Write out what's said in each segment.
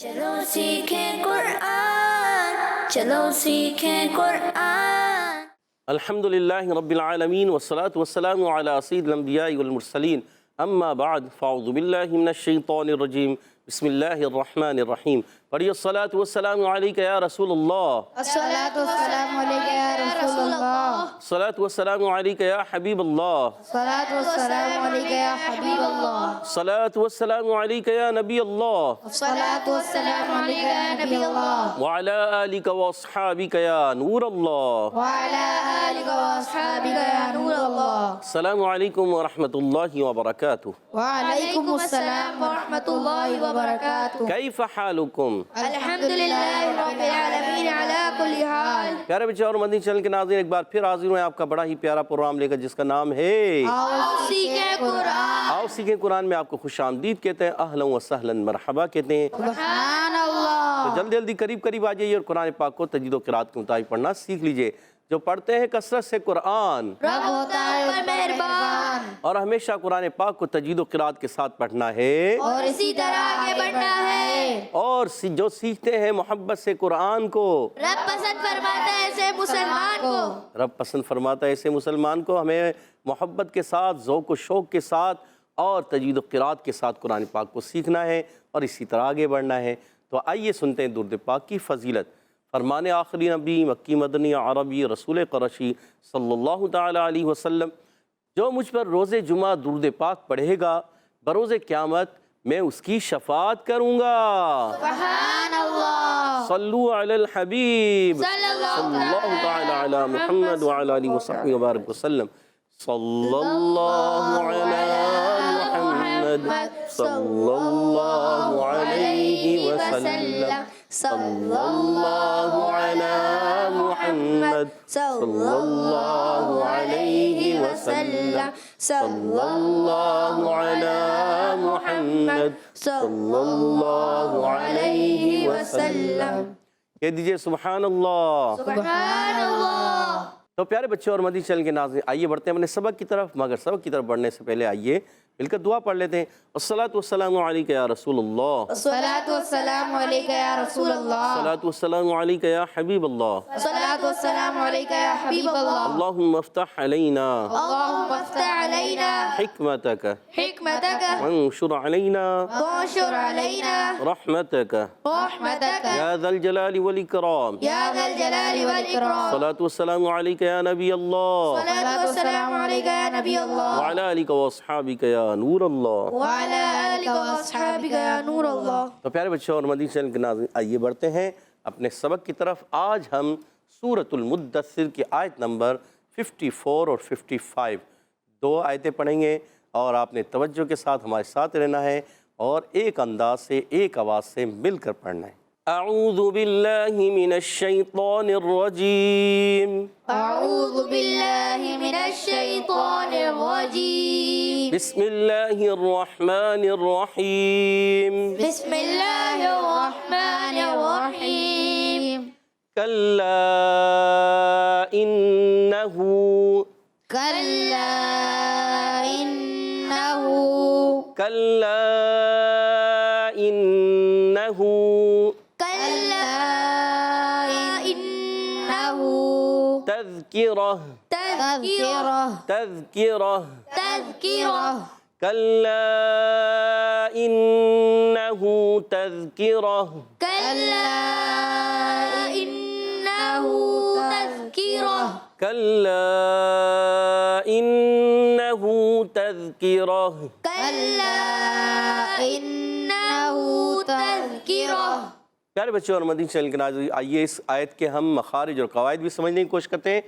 چلو سیکھیں قرآن، چلو سیکھیں قرآن۔ الحمدللہ رب العالمین والصلاة والسلام علی سید الانبیاء والمرسلین، اما بعد فاعوذ باللہ من الشیطان الرجیم، بسم اللہ الرحمن الرحیم۔ پڑھیے الصلاة والسلام علیکہ یا رسول اللہ، الصلاۃ والسلام علیکہ یا رسول اللہ، الصلاة والسلام علیکہ یا حبیب اللہ، الصلاۃ والسلام علیکہ یا حبیب اللہ، الصلاة والسلام علیکہ یا نبی اللہ، الصلاۃ والسلام علیکہ یا نبی اللہ، وعلی آلک واصحابک یا نور اللہ، وعلی آلک واصحابک یا نور اللہ۔ السلام علیکم ورحمۃ اللہ وبرکاتہ۔ وعلیکم السلام ورحمۃ اللہ وبرکاتہ۔ کیف حالکم؟ الحمدللہ رب العالمین علی کل حال۔ پیارے بچے اور مدنی چینل کے ناظرین، ایک بار پھر حاضر ہوئے آپ کا بڑا ہی پیارا پروگرام لے کر، جس کا نام ہے آؤ سیکھیں قرآن۔ آؤ سیکھیں قرآن میں آپ کو خوش آمدید کہتے ہیں، اہلا و سہلا مرحبا کہتے ہیں۔ سبحان اللہ۔ تو جلدی جلدی قریب آ جائیے اور قرآن پاک کو تجوید و قرات کے مطابق پڑھنا سیکھ لیجئے۔ جو پڑھتے ہیں کثرت سے قرآن رب ہوتا ہے مہربان، اور ہمیشہ قرآن پاک کو تجوید و قرات کے ساتھ پڑھنا ہے، اور اسی طرح آگے بڑھنا ہے۔ اور جو سیکھتے ہیں محبت سے قرآن کو، رب پسند فرماتا ہے ایسے مسلمان کو، رب پسند فرماتا ہے ایسے مسلمان کو۔ ہمیں محبت کے ساتھ، ذوق و شوق کے ساتھ اور تجوید و قرات کے ساتھ قرآن پاک کو سیکھنا ہے اور اسی طرح آگے بڑھنا ہے۔ تو آئیے سنتے ہیں درود پاک کی فضیلت۔ فرمان آخری نبی مکی مدنی عربی رسول قرشی صلی اللہ تعالی علیہ وسلم، جو مجھ پر روز جمعہ درود پاک پڑھے گا، بروز قیامت میں اس کی شفاعت کروں گا۔ سبحان اللہ۔ صلو علی الحبیب صلی اللہ تعالی علی محمد وعلی آلہ وصحبہ وبارک وسلم۔ صلی اللہ علی محمد صلی اللہ علیہ وسلم، صلی اللہ علی محمد صلی اللہ علیہ وسلم، صلی اللہ علی محمد صلی اللہ علیہ وسلم۔ کہہ دیجئے سبحان اللہ۔ سبحان اللہ۔ تو پیارے بچے اور مدنی چینل کے ناظرین، آئیے بڑھتے ہیں اپنے سبق کی طرف، مگر سبق کی طرف بڑھنے سے پہلے آئیے مل کر دعا پڑھ لیتے ہیں۔ الصلاۃ والسلام علیکہ یا رسول اللہ، الصلاۃ والسلام علیکہ یا رسول اللہ، الصلاۃ والسلام علیکہ یا حبیب اللہ، الصلاۃ والسلام علیکہ یا حبیب اللہ۔ اللہم افتح علینا اللہم افتح علینا حکمتک حکمتک وانشر علینا وانشر علینا رحمتک رحمتک یا ذا الجلال والاکرام۔ یا ذا الجلال والاکرام۔ الصلاۃ والسلام علیکہ یا نبی اللہ، الصلاۃ والسلام علیکہ یا نبی اللہ، وعلی آلک واصحابک یا نور اللہ۔ وعلی آلک واصحابک یا نور اللہ۔ تو پیارے بچوں اور مدنی چینل کے ناظرین، آئیے بڑھتے ہیں اپنے سبق کی طرف۔ آج ہم سورۃ المدثر کی آیت نمبر 54 اور 55 دو آیتیں پڑھیں گے، اور آپ نے توجہ کے ساتھ ہمارے ساتھ رہنا ہے اور ایک انداز سے، ایک آواز سے مل کر پڑھنا ہے۔ اعوذ باللہ من الشیطان الرجیم، اعوذ باللہ من الشیطان الرجیم، بسم اللہ الرحمن الرحیم، بسم اللہ الرحمن الرحیم۔ کلا انہ کلا انہ کلا انہ کلا انہ تذکرہ تذکرہ تذکرہ تذکرہ کلا انہ تذکرہ کلا انہ تذکرہ کلا انہ تذکرہ۔ کلا انہ تذکرہ۔ پیارے بچوں اور مدنی چینل کے ناظرین، آئیے اس آیت کے ہم مخارج اور قواعد بھی سمجھنے کی کوشش کرتے ہیں۔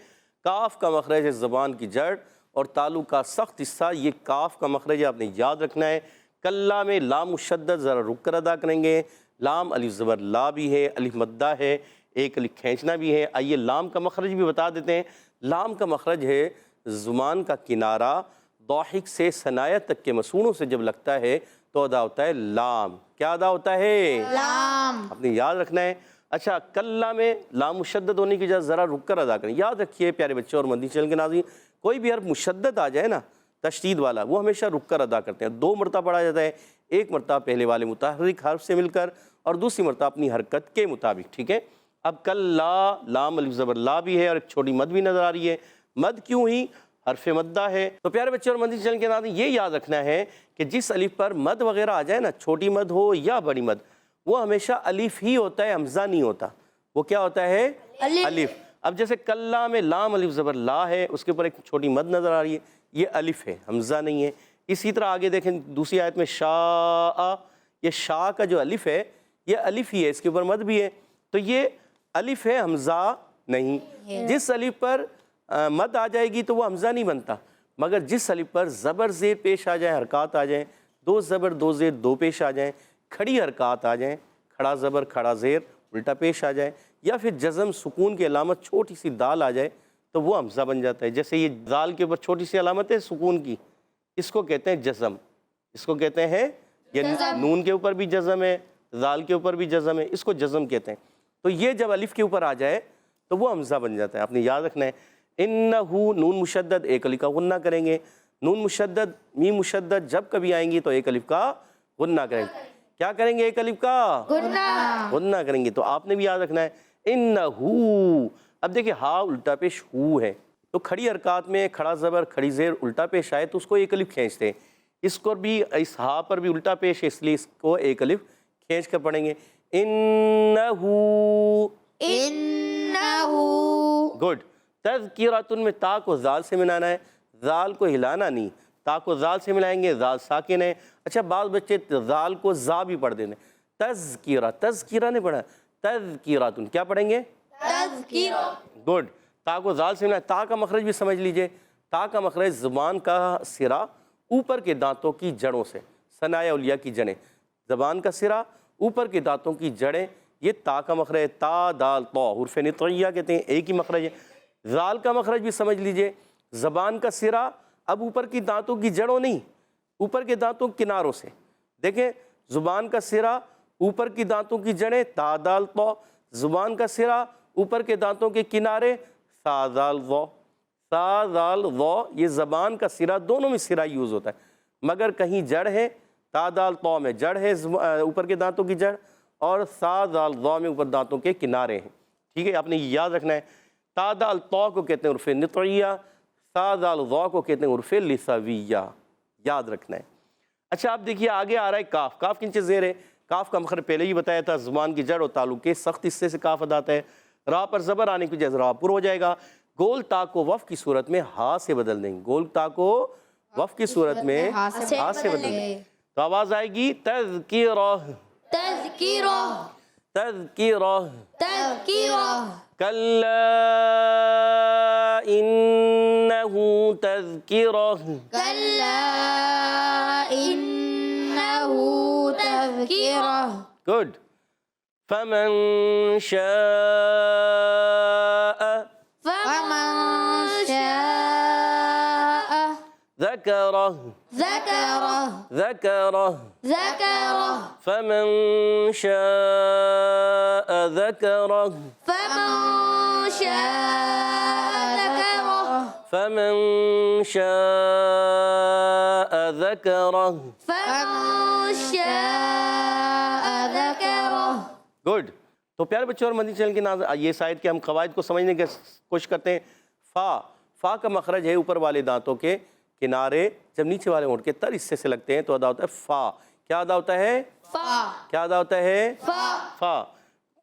کاف کا مخرج ہے زبان کی جڑ اور تالو کا سخت حصہ، یہ کاف کا مخرج ہے، آپ نے یاد رکھنا ہے۔ کلا میں لام مشدد ذرا رک کر ادا کریں گے۔ لام الف زبر لا بھی ہے، الف مدہ ہے، ایک الف کھینچنا بھی ہے۔ آئیے لام کا مخرج بھی بتا دیتے ہیں۔ لام کا مخرج ہے زبان کا کنارہ ضاحک سے ثنایا تک کے مسونوں سے جب لگتا ہے تو ادا ہوتا ہے لام۔ کیا ادا ہوتا ہے؟ لام۔ آپ نے یاد رکھنا ہے۔ اچھا، کلا میں لام مشدد ہونے کی جگہ ذرا رک کر ادا کریں۔ یاد رکھیے پیارے بچے اور مدنی چینل کے ناظرین، کوئی بھی حرف مشدد آ جائے نا، تشدید والا، وہ ہمیشہ رک کر ادا کرتے ہیں۔ 2 مرتبہ پڑھا جاتا ہے، 1 مرتبہ پہلے والے متحرک حرف سے مل کر اور دوسری مرتبہ اپنی حرکت کے مطابق، ٹھیک ہے۔ اب کل لا، لام الف زبر لا بھی ہے اور ایک چھوٹی مد بھی نظر آ رہی ہے۔ مد کیوں ہوئی؟ حرف مدہ ہے۔ تو پیارے بچے اور مدنی چینل کے ناظرین یہ یاد رکھنا ہے کہ جس الف پر مد وغیرہ آ جائے نا، چھوٹی مد ہو یا بڑی مد، وہ ہمیشہ الف ہی ہوتا ہے، حمزہ نہیں ہوتا۔ وہ کیا ہوتا ہے؟ الف۔ اب جیسے کلا میں لام الف زبر لا ہے، اس کے اوپر ایک چھوٹی مد نظر آ رہی ہے، یہ الف ہے، حمزہ نہیں ہے۔ اسی طرح آگے دیکھیں دوسری آیت میں شاء، یہ شاء کا جو الف ہے یہ الف ہی ہے، اس کے اوپر مد بھی ہے، تو یہ الف ہے، حمزہ نہیں۔ جس الف پر مد آ جائے گی تو وہ حمزہ نہیں بنتا، مگر جس الف پر زبر زیر پیش آ جائیں، حرکات آ جائیں، دو زبر دو زیر دو پیش آ جائیں، کھڑی حرکات آ جائیں، کھڑا زبر کھڑا زیر الٹا پیش آ جائے، یا پھر جزم سکون کی علامت چھوٹی سی دال آ جائے تو وہ حمزہ بن جاتا ہے۔ جیسے یہ دال کے اوپر چھوٹی سی علامت ہے سکون کی، اس کو کہتے ہیں جزم، اس کو کہتے ہیں، یہ نون کے اوپر بھی جزم ہے، دال کے اوپر بھی جزم ہے، اس کو جزم کہتے ہیں۔ تو یہ جب الف کے اوپر آ جائے تو وہ حمزہ بن جاتا ہے، آپ نے یاد رکھنا ہے۔ انہو، نون مشدد ایک الف کا غنہ کریں گے، نون مشدد میم مشدد جب کبھی آئیں گی تو ایک الف کا غنہ کریں گے۔ کیا کریں گے؟ ایک الف کا غنہ کریں گے۔ تو آپ نے بھی یاد رکھنا ہے انہو۔ اب دیکھیں ہا الٹا پیش ہو ہے، تو کھڑی حرکات میں کھڑا زبر کھڑی زیر الٹا پیش آئے تو اس کو ایک الف کھینچتے ہیں، اس کو بھی، اس ہا پر بھی الٹا پیش ہے، اس لیے اس کو ایک الف کھینچ کر پڑھیں گے۔ انہو، گڈ۔ تذکرۃ میں تا کو زال سے ملانا ہے، زال کو ہلانا نہیں، تا کو زال سے ملائیں گے، زال ساکن ہے۔ اچھا بعض بچے زال کو زا بھی پڑھ دیتے ہیں، تذکرہ، تذکرہ نہیں پڑھا، تذکرۃ، کیا پڑھیں گے؟ گڈ۔ تا کو زال سے ملانا، تا کا مخرج بھی سمجھ لیجئے، تا کا مخرج زبان کا سرا اوپر کے دانتوں کی جڑوں سے، ثنایا اولیاء کی جڑیں، زبان کا سرا اوپر کے دانتوں کی جڑیں، یہ تا کا مخرج ہے۔ تا دال طا حروف نطعیہ کہتے ہیں، ایک ہی مخرج ہے۔ زال کا مخرج بھی سمجھ لیجئے، زبان کا سرا اب اوپر کی دانتوں کی جڑوں نہیں، اوپر کے دانتوں کناروں سے، دیکھیں زبان کا سرا اوپر کی دانتوں کی جڑیں، تا دال طا، زبان کا سرا اوپر کے دانتوں کے کنارے، سا دال ظا، سا دال ظا، یہ زبان کا سرا، دونوں میں سرا یوز ہوتا ہے، مگر کہیں جڑ ہے، تا دال طا میں جڑ ہے اوپر کے دانتوں کی جڑ، اور سا دال ظا میں اوپر دانتوں کے کنارے ہیں، ٹھیک ہے۔ آپ نے یاد رکھنا ہے، تا دال طا کو کہتے ہیں حروف نطعیہ، سا دال ظا کو کہتے ہیں حروف لثویہ، یاد رکھنا ہے۔ اچھا آپ دیکھیے آگے آ رہا ہے کاف۔ کاف کنچے زیر ہے، کاف کا مخرج پہلے ہی بتایا تھا، زبان کی جڑ اور تعلق کے سخت حصے سے کاف ادا آتا ہے، را پر زبر آنے کی وجہ سے را پر ہو جائے گا۔ گول تا کو وف کی صورت میں ہا سے بدل دیں گے، گول تا کو وف کی صورت میں ہا سے بدل دیں گے، تو آواز آئے گی تذکرہ، تذکرہ، تذکرہ، تذکرہ، کلا انہو تذکرہ، کلا انہو تذکرہ، گڈ۔ فمن شاء، فمن شاء ذکرہ، ذکرہ، ذکرہ، ذکرہ، فمن شاء ذکرہ، فمن شاء ذکرہ، فمن شاء ذکرہ، فمن شاء ذکرہ۔ گڈ۔ تو پیارے بچوں اور مدنی چینل کے ناظرین، یہ شاید کہ ہم قواعد کو سمجھنے کی کوشش کرتے ہیں۔ فا، فا کا مخرج ہے اوپر والے دانتوں کے کنارے، جب نیچے والے ہونٹ کے تر حصے سے لگتے ہیں تو ادا ہوتا ہے فا۔ کیا ادا ہوتا ہے؟ فا، کیا ادا ہوتا ہے؟ فا، فا۔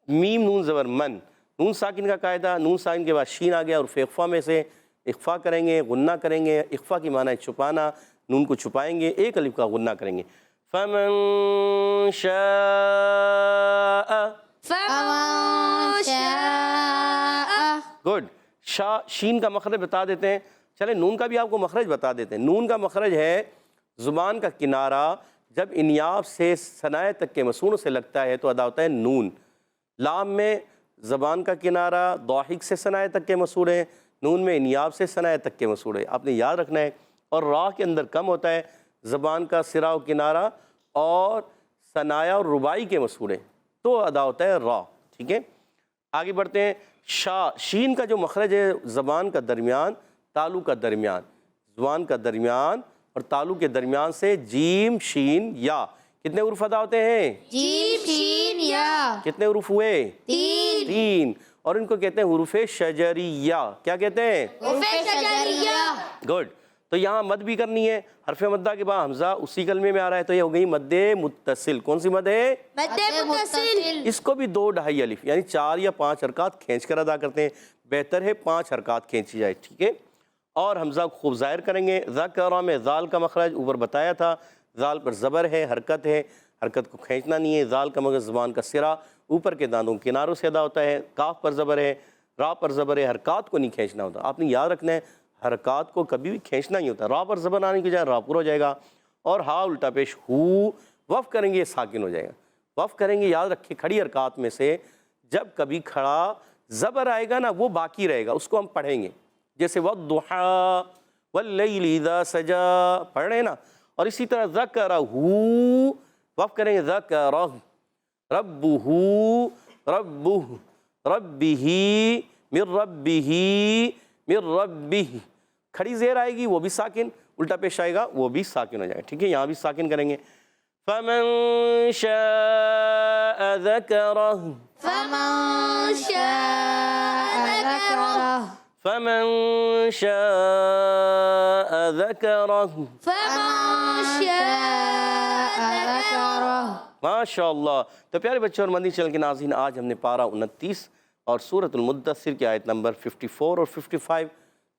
میم نون زبر من، نون ساکن کا قاعدہ، نون ساکن کے بعد شین آ گیا اور اخفا میں سے اخفا کریں گے، غنہ کریں گے۔ اخفا کی معنی ہے چھپانا، نون کو چھپائیں گے، ایک الف کا غنہ کریں گے۔ فمن شاء، فمن شاء، گڈ۔ شا، شین کا مخرج بتا دیتے ہیں، چلیں نون کا بھی آپ کو مخرج بتا دیتے ہیں۔ نون کا مخرج ہے زبان کا کنارہ جب انیاب سے ثنائے تک کے مسونوں سے لگتا ہے تو ادا ہوتا ہے نون۔ لام میں زبان کا کنارہ ضاحک سے ثنائے تک کے مسور ہیں، نون میں انیاب سے ثنائے تک کے مسور ہیں، آپ نے یاد رکھنا ہے۔ اور را کے اندر کم ہوتا ہے، زبان کا سرا و کنارہ اور ثنایا اور رباعی کے مسور ہیں، تو ادا ہوتا ہے را، ٹھیک ہے۔ آگے بڑھتے ہیں۔ شا، شین کا جو مخرج ہے زبان کا درمیان تالو کا درمیان، زبان کا درمیان اور تالو کے درمیان سے جیم شین یا کتنے حروف ادا ہوتے ہیں؟ جیم شین یا کتنے حروف ہوئے؟ تین 3، اور ان کو کہتے ہیں حروف شجریہ. کیا کہتے ہیں؟ حروف شجریہ. گڈ. تو یہاں مد بھی کرنی ہے. حرف مدہ کے بعد حمزہ اسی کلمے میں آ رہا ہے تو یہ ہو گئی مد متصل. کون سی مد ہے؟ مد متصل. اس کو بھی 2 ڈھائی الف یعنی 4 یا 5 حرکات کھینچ کر ادا کرتے ہیں. بہتر ہے 5 حرکات کھینچی جائے. ٹھیک ہے. اور حمزہ کو خوب ظاہر کریں گے. ذکر میں ذال کا مخرج اوپر بتایا تھا. ذال پر زبر ہے، حرکت ہے، حرکت کو کھینچنا نہیں ہے. ذال کا مخرج زبان کا سرا اوپر کے دانتوں کناروں سے ادا ہوتا ہے. کاف پر زبر ہے، را پر زبر ہے، حرکات کو نہیں کھینچنا ہوتا. آپ نے یاد رکھنا ہے حرکات کو کبھی بھی کھینچنا نہیں ہوتا. را پر زبر آنے کی جائے را پر ہو جائے گا. اور ہا الٹا پیش ہو وف کریں گے یہ ساکن ہو جائے گا. وف کریں گے یاد رکھیں کھڑی حرکات میں سے جب کبھی کھڑا زبر آئے گا نا وہ باقی رہے گا، اس کو ہم پڑھیں گے. جیسے والضحیٰ واللیل اذا سجا پڑھ رہے ہیں نا. اور اسی طرح ذکرہ وف کریں گے ذکرہ ربہ ربہ ربہ من ربہ من ربہ. کھڑی زیر آئے گی وہ بھی ساکن، الٹا پیش آئے گا وہ بھی ساکن ہو جائے گا. ٹھیک ہے. یہاں بھی ساکن کریں گے. فمن شاء ذکرہ فمن شاء ذکرہ فمن شاء ذکرہ. فمن شاء ذکرہ. ماشاء اللہ. تو پیارے بچوں اور مدنی چینل کے ناظرین، آج ہم نے پارہ 29 اور سورۃ المدثر کی آیت نمبر 54 اور 55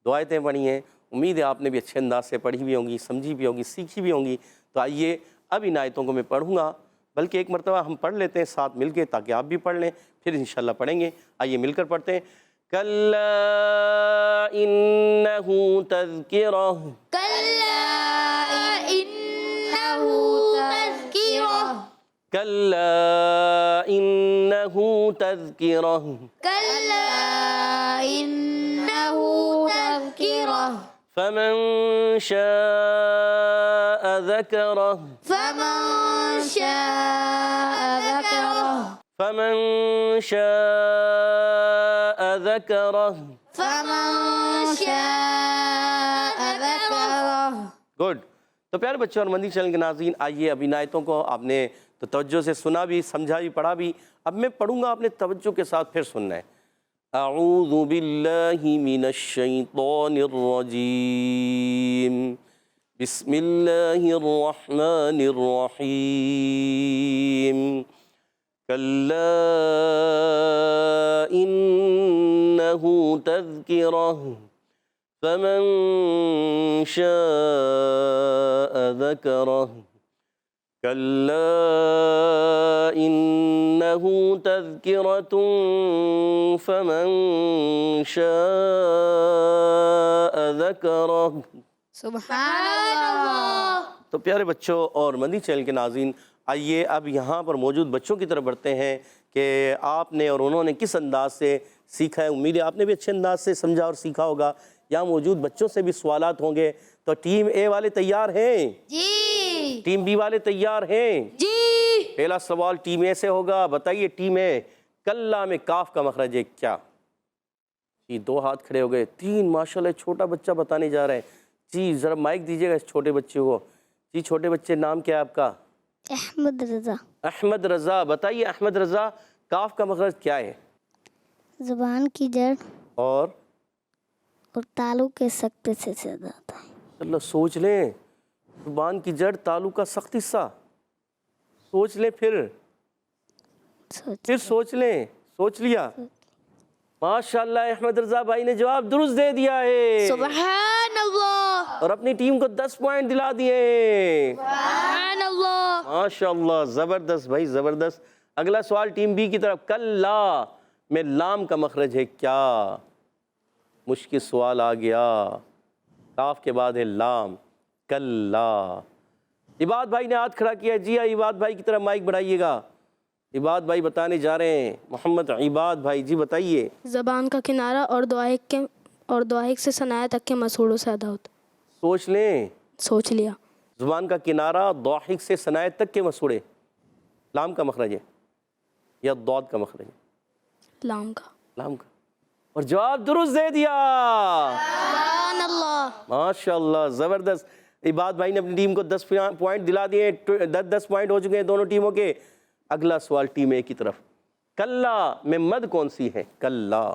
2 آیتیں پڑھی ہیں. امید ہے آپ نے بھی اچھے انداز سے پڑھی بھی ہوں گی، سمجھی بھی ہوں گی، سیکھی بھی ہوں گی. تو آئیے اب ان آیتوں کو میں پڑھوں گا، بلکہ ایک مرتبہ ہم پڑھ لیتے ہیں ساتھ مل کے تاکہ آپ بھی پڑھ لیں، پھر انشاءاللہ پڑھیں گے. آئیے مل کر پڑھتے ہیں. کلا انہ تذکرہ کلا انہ تذکرہ کلا انہ تذکرہ کلا انہ تذکرہ فمن شاء ذکرہ فمن شاء ذکرہ فمن شاء ذکرہ. فمن شاء ذکرہ. گڈ. تو پیارے بچوں اور مدنی چینل کے ناظرین، آئیے اب ان آیتوں کو آپ نے تو توجہ سے سنا بھی، سمجھا بھی، پڑھا بھی. اب میں پڑھوں گا، آپ نے توجہ کے ساتھ پھر سننا ہے. اعوذ باللہ من الشیطان الرجیم بسم اللہ الرحمن الرحیم. کلا انہ تذکرہ فمن شاء ذکرہ کلا انہ تذکرۃ فمن شاء ذکرہ. سبحان اللہ. تو پیارے بچوں اور مدنی چینل کے ناظرین، آئیے اب یہاں پر موجود بچوں کی طرف بڑھتے ہیں کہ آپ نے اور انہوں نے کس انداز سے سیکھا ہے. امید ہے آپ نے بھی اچھے انداز سے سمجھا اور سیکھا ہوگا. یہاں موجود بچوں سے بھی سوالات ہوں گے. تو ٹیم اے والے تیار ہیں؟ جی ٹیم بی والے تیار ہیں؟ جی. پہلا سوال ٹیم اے سے ہوگا. بتائیے ٹیم اے، کلا میں کاف کا مخرج ہے کیا؟ جی 2 ہاتھ کھڑے ہو گئے. 3 ماشاءاللہ چھوٹا بچہ بتانے جا رہا ہے. جی ذرا مائک دیجیے گا اس چھوٹے بچے کو. جی چھوٹے بچے نام کیا ہے آپ کا؟ احمد رضا. احمد رضا. بتائیے احمد رضا کاف کا مخرج کیا ہے؟ زبان کی جڑ اور تالو کے سکتے سے زیادہ ہوتا ہے. اللہ سوچ لیں. زبان کی جڑ تالو کا سخت حصہ. سوچ لیں پھر سوچ لیں. سوچ لیا؟ ماشاءاللہ احمد رضا بھائی نے جواب درست دے دیا ہے سبحان اللہ. اور اپنی ٹیم کو 10 پوائنٹ دلا دیے ہیں. سبحان اللہ. ماشاءاللہ زبردست بھائی زبردست. اگلا سوال ٹیم بی کی طرف. کلا میں لام کا مخرج ہے کیا؟ مشکل سوال آ گیا. کاف کے بعد ہے لام. کلا. عباد بھائی نے ہاتھ کھڑا کیا. جی ہاں عباد بھائی کی طرف مائک بڑھائیے گا. عباد بھائی بتانے جا رہے ہیں. محمد عباد بھائی جی بتائیے. زبان کا کنارہ اور دعائق سے ثنایا تک کے مسوڑوں سے ادا ہوتا. سوچ لیں. سوچ لیا. زبان کا کنارہ ضاحک سے ثنایت تک کے مسوڑے لام کا مخرج ہے یا ضاد کا مخرج ہے؟ لام کا. لام کا. اور جواب درست دے دیا. سبحان اللہ. ماشاءاللہ زبردست. عباد بھائی نے اپنی ٹیم کو 10 پوائنٹ دلا دیے، 10 پوائنٹ ہو چکے ہیں دونوں ٹیموں کے۔ اگلا سوال ٹیم اے کی طرف، کلا میں مد کون سی ہے؟ کلا،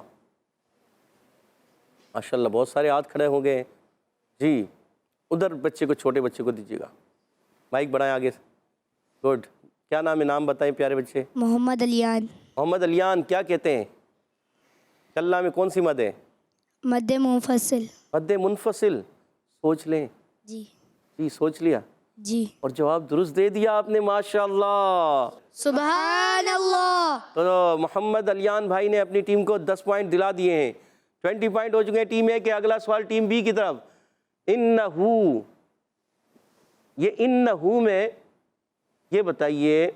ماشاءاللہ بہت سارے ہاتھ کھڑے ہوں گے جی۔ ادھر بچے کو، چھوٹے بچے کو دیجیے گا، مائک بڑھائیں آگے سے۔ گڈ، کیا نام ہے؟ نام بتائیں پیارے بچے۔ محمد علیان۔ محمد علیان، کیا کہتے ہیں کلا میں کون سی مد ہے؟ مد منفصل۔ مد منفصل، سوچ لیں جی جی، سوچ لیا جی۔ اور جواب درست دے دیا آپ نے، ماشاءاللہ۔ سبحان اللہ۔ تو محمد علیان بھائی نے اپنی ٹیم کو 10 پوائنٹ دلا دیے ہیں، 20 پوائنٹ ہو چکے ہیں ٹیم اے کے۔ اگلا سوال ٹیم بی کی طرف، انہو، یہ انہو میں یہ بتائیے،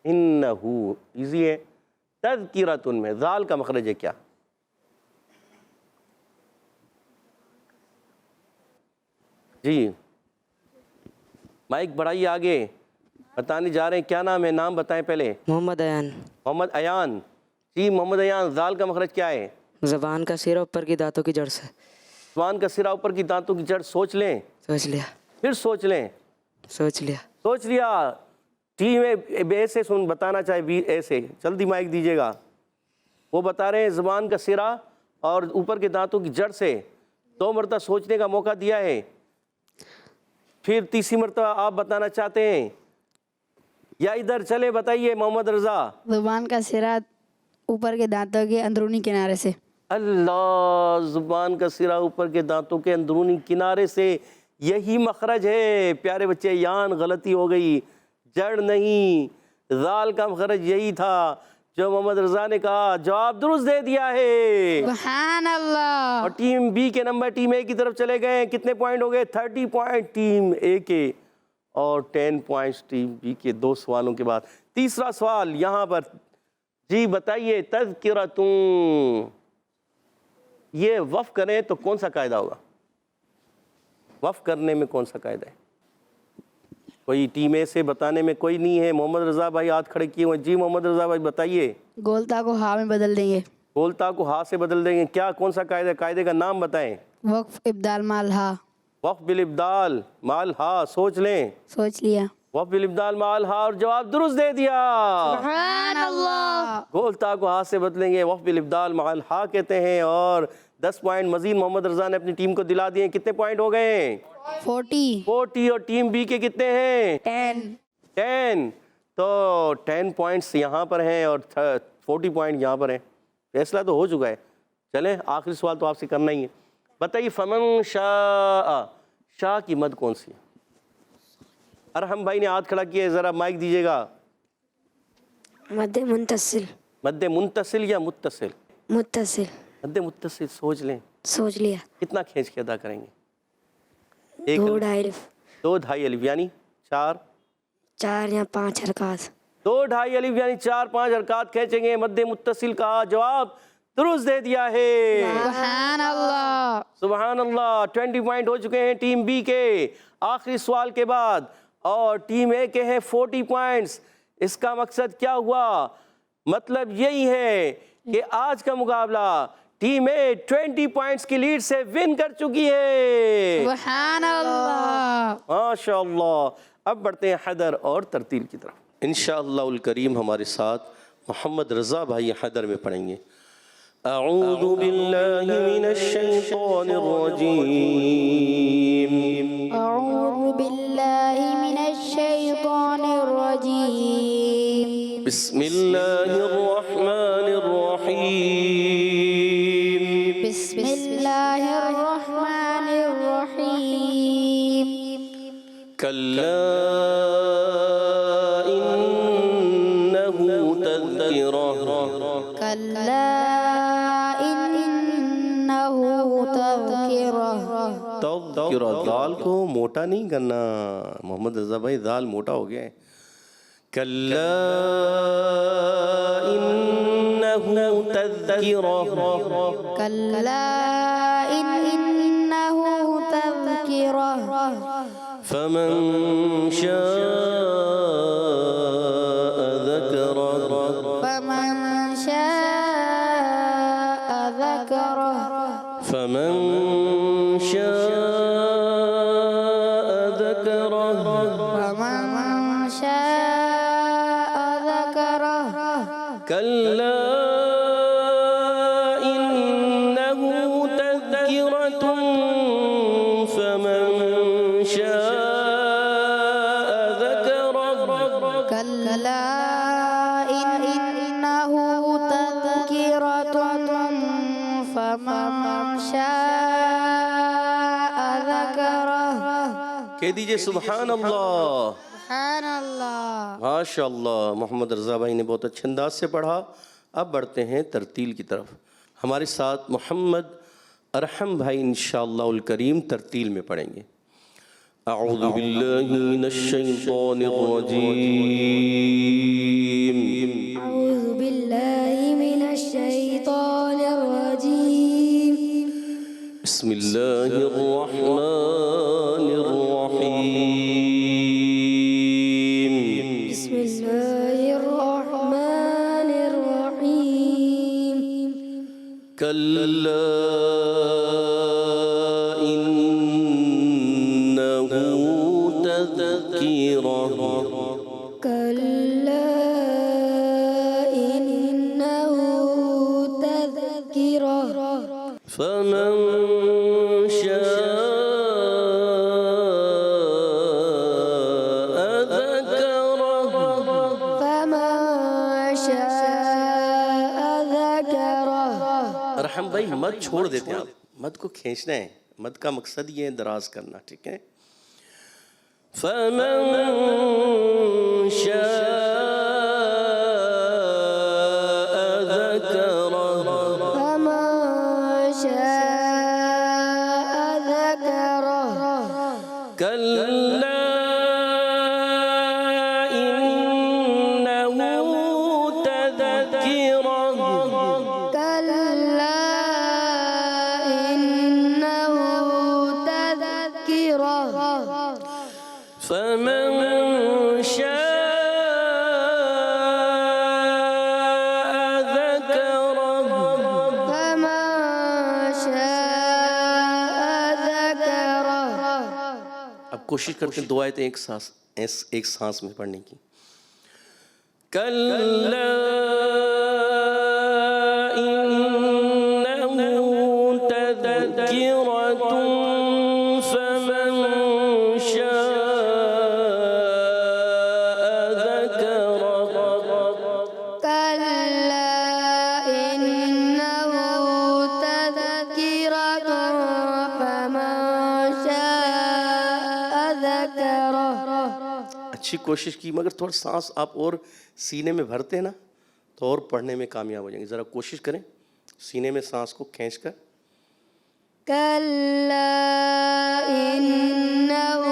انہو ایزی ہے، تذکرۃن میں ذال کا مخرج ہے کیا؟ جی مائک بڑھائیے آگے، بتانے جا رہے ہیں، کیا نام ہے؟ نام بتائیں پہلے۔ محمد ایان۔ محمد ایان، جی محمد ایان، ذال کا مخرج کیا ہے؟ زبان کا سرا اوپر کی دانتوں کی جڑ سے۔ زبان کا سرا اوپر کی دانتوں کی جڑ، سوچ لیں، سوچ لیا، پھر سوچ لیں، سوچ لیا۔ سوچ لیا۔ ٹیم اے سے سن بتانا چاہے بی اے سے، جلدی مائک دیجیے گا۔ وہ بتا رہے ہیں زبان کا سرا اور اوپر کے دانتوں کی جڑ سے، 2 مرتبہ سوچنے کا موقع دیا ہے، پھر تیسری مرتبہ آپ بتانا چاہتے ہیں یا ادھر چلے بتائیے محمد رضا۔ زبان کا سرا اوپر کے دانتوں کے اندرونی کنارے سے۔ اللہ، زبان کا سرا اوپر کے دانتوں کے اندرونی کنارے سے، یہی مخرج ہے پیارے بچے۔ یان غلطی ہو گئی، جڑ نہیں، ذال کا مخرج یہی تھا جو محمد رضا نے کہا، جواب درست دے دیا ہے۔ سبحان اللہ۔ اور ٹیم بی کے نمبر ٹیم اے کی طرف چلے گئے، کتنے پوائنٹ ہو گئے؟ 30 پوائنٹ ٹیم اے کے اور 10 پوائنٹس ٹیم بی کے، 2 سوالوں کے بعد۔ تیسرا سوال یہاں پر، جی بتائیے، تذکرۃن، یہ وقف کریں تو کون سا قاعدہ ہوگا؟ وقف کرنے میں کون سا قاعدہ ہے؟ کوئی ٹیم اے سے بتانے میں کوئی نہیں ہے؟ محمد رضا بھائی ہاتھ کھڑے کیے ہوئے، جی محمد رضا بھائی بتائیے۔ گولتا کو ہا میں بدل دیں گے۔ گولتا کو ہا سے بدل دیں گے، کیا کون سا قاعدہ ہے؟ قاعدے کا نام بتائیں۔ وقف ابدال مال ہا۔ وقف بالابدال مال ہا، سوچ لیں، سوچ لیا۔ وقف بالابدال مال ہا، اور جواب درست دے دیا۔ سبحان اللہ۔ گولتا کو ہا سے بدلیں گے، وقف بالابدال مال ہا کہتے ہیں، اور 10 پوائنٹ مزید محمد رضا نے اپنی ٹیم کو دلا دیے۔ کتنے پوائنٹ ہو گئے ہیں؟ 40 اور ٹیم بی کے کتنے ہیں؟ 10 تو 10 پوائنٹس یہاں پر ہیں اور 40 پوائنٹ یہاں پر ہیں، فیصلہ تو ہو چکا ہے۔ چلیں آخری سوال تو آپ سے کرنا ہی ہے، بتائیے فمن شاء، شاء کی مد کون سی ہے؟ ارحم بھائی نے ہاتھ کھڑا کیا ہے، ذرا مائک دیجیے گا۔ مد منتصل۔ مد منتصل یا متصل؟ متصل۔ مد متصل، سوچ لیں، سوچ لیا۔ کتنا کھینچ کے ادا کریں گے؟ 2 ڈھائی الف، 2 ڈھائی الف یعنی 4 یا 5 حرکات۔ 2 ڈھائی الف یعنی 4-5 حرکات کھینچیں گے۔ مد متصل کا جواب درست دے دیا ہے۔ سبحان اللہ۔ سبحان اللہ۔ 20 پوائنٹ ہو چکے ہیں ٹیم بی کے آخری سوال کے بعد، اور ٹیم اے کے ہیں 40 پوائنٹس۔ اس کا مقصد کیا ہوا؟ مطلب یہی ہے کہ آج کا مقابلہ ٹیم اے 20 پوائنٹس کی لیڈ سے ون کر چکی ہے۔ سبحان اللہ۔ ماشاءاللہ۔ اب بڑھتے ہیں حیدر اور ترتیل کی طرف۔ انشاءاللہ الکریم ہمارے ساتھ محمد رضا بھائی حیدر میں پڑھیں گے۔ اعوذ باللہ من الشیطان الرجیم، اعوذ باللہ من الشیطان الرجیم، بسم اللہ الرحمن الرحیم، بسم اللہ الرحمن الرحیم، کلا انہ تذکرہ، کلا انہ تذکرہ، تذکرہ، دال کو موٹا نہیں کرنا محمد رضا بھائی، دال موٹا ہو گیا ہے۔ کلا انہ تذکرہ، کلا انہ تذکرہ، فمن شاء ذکرہ، فمن شاء ذکرہ، فمن شاء کلا انہ تذکرۃ فمن شاء ذکرہ كلا إنه تذكرة فمن شاء ذكره. کہہ دیجئے سبحان اللہ. سبحان اللہ. ماشاء اللہ. محمد رضا بھائی نے بہت اچھے انداز سے پڑھا. اب بڑھتے ہیں ترتیل کی طرف. ہمارے ساتھ محمد ارحم بھائی انشاءاللہ الکریم ترتیل میں پڑھیں گے. اعوذ باللہ من الشیطان الرجیم. أعوذ بالله من الشيطان الرجيم. بسم اللہ الرحمن الرحیم. بسم الله الرحمن الرحيم. کلا انہ تذکرہ كلا إنه تذكرة فمن شاء ذکرہ. فمن شاء ذكره. ارحم بھائی مد چھوڑ دیتے ہیں آپ. مد کو کھینچنا ہے. مد کا مقصد یہ ہے دراز کرنا. ٹھیک ہے. فمن شاء ذکرہ. فمن شاء ذكره. کلا انہ تذکرہ كلا إنه تذكرة فمن شاء ذکرہ. فمن شاء ذكره. اب کوشش کرتے ہیں دو آیتیں ایک سانس میں پڑھنے کی. کلا انہ تذکرۃ فمن شاء ذکرہ. كلا إنه تذكرة فمن شاء ذكره. اچھی کوشش کی مگر تھوڑا سانس آپ اور سینے میں بھرتے ہیں نا تو اور پڑھنے میں کامیاب ہو جائیں گے. ذرا کوشش کریں سینے میں سانس کو کھینچ کر. كلا إنه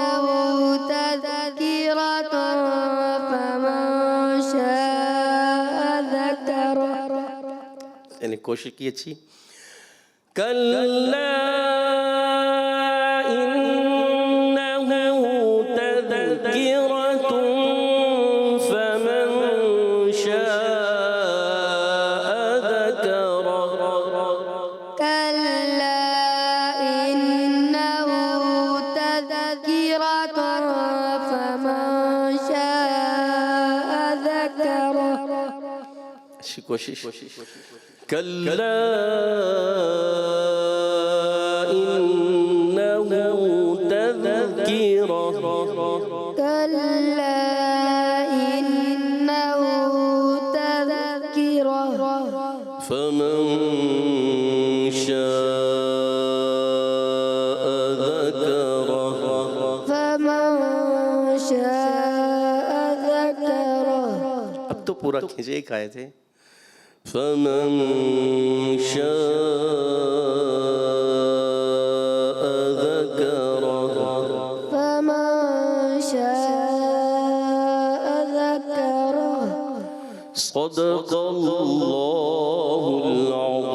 تذكرة فمن شاء ذكره. یعنی کوشش کی اچھی. کلا انہ تذکرۃ فمن شاء ذکرہ. كلا إنه تذكرة فمن شاء ذكره. اچھی کوشش. کلا انہ تذکرہ كلا إنه تذكرة فمن شاء ذکرہ. فمن شاء ذكره. اب تو پورا کھینچے. ایک آیت ہے. فمن شاء ذکرہ. فمن شاء ذكره. صدق اللہ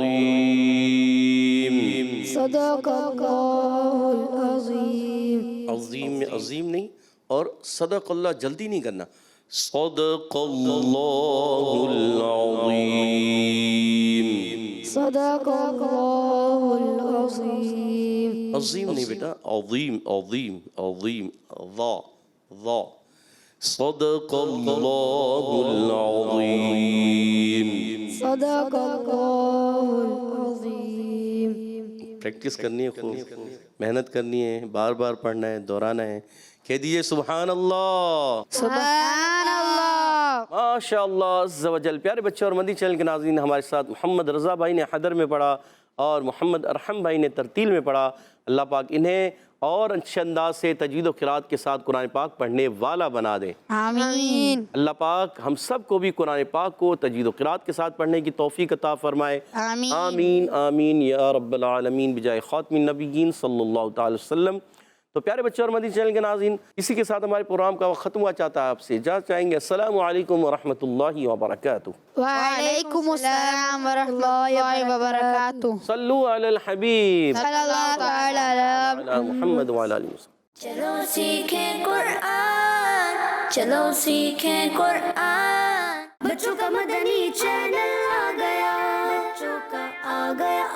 العظیم. صدق الله العظيم. عظیم میں عظیم نہیں اور صدق اللہ جلدی نہیں کرنا. صدق اللہ العظیم. صدق الله العظيم. عظیم نہیں بیٹا. عظیم عظیم عظیم. ذا ذا صدق اللہ العظیم. صدق اللہ العظیم. پریکٹس کرنی ہے، خوب محنت کرنی ہے، بار بار پڑھنا ہے، دہرانا ہے. کہہ دیجئے سبحان اللہ. سبحان اللہ. ماشاء اللہ عز و جل. پیارے بچے اور مدنی چینل کے ناظرین، ہمارے ساتھ محمد رضا بھائی نے حدر میں پڑھا اور محمد ارحم بھائی نے ترتیل میں پڑھا. اللہ پاک انہیں اور اچھے انداز سے تجوید و قرات کے ساتھ قرآن پاک پڑھنے والا بنا دے. آمین. اللہ پاک ہم سب کو بھی قرآن پاک کو تجوید و قرات کے ساتھ پڑھنے کی توفیق عطا فرمائے. آمین. آمین آمین یا رب العالمین بجائے خاتم النبیین صلی اللہ تعالی وسلم. تو پیارے بچے اور مدنی چینل کے ناظرین، اسی کے ساتھ ہمارے پروگرام کا وقت ختم ہوا. چاہتا ہے آپ سے اجازت چاہیں گے. السلام علیکم ورحمۃ اللہ وبرکاتہ. وعلیکم السلام ورحمۃ اللہ وبرکاتہ. صلو علی الحبیب صلی اللہ تعالی علی علی محمد وعلی آلہ وسلم. چلو سیکھیں قرآن، چلو سیکھیں قرآن. بچوں کا مدنی چینل آ گیا، بچوں کا آ گیا.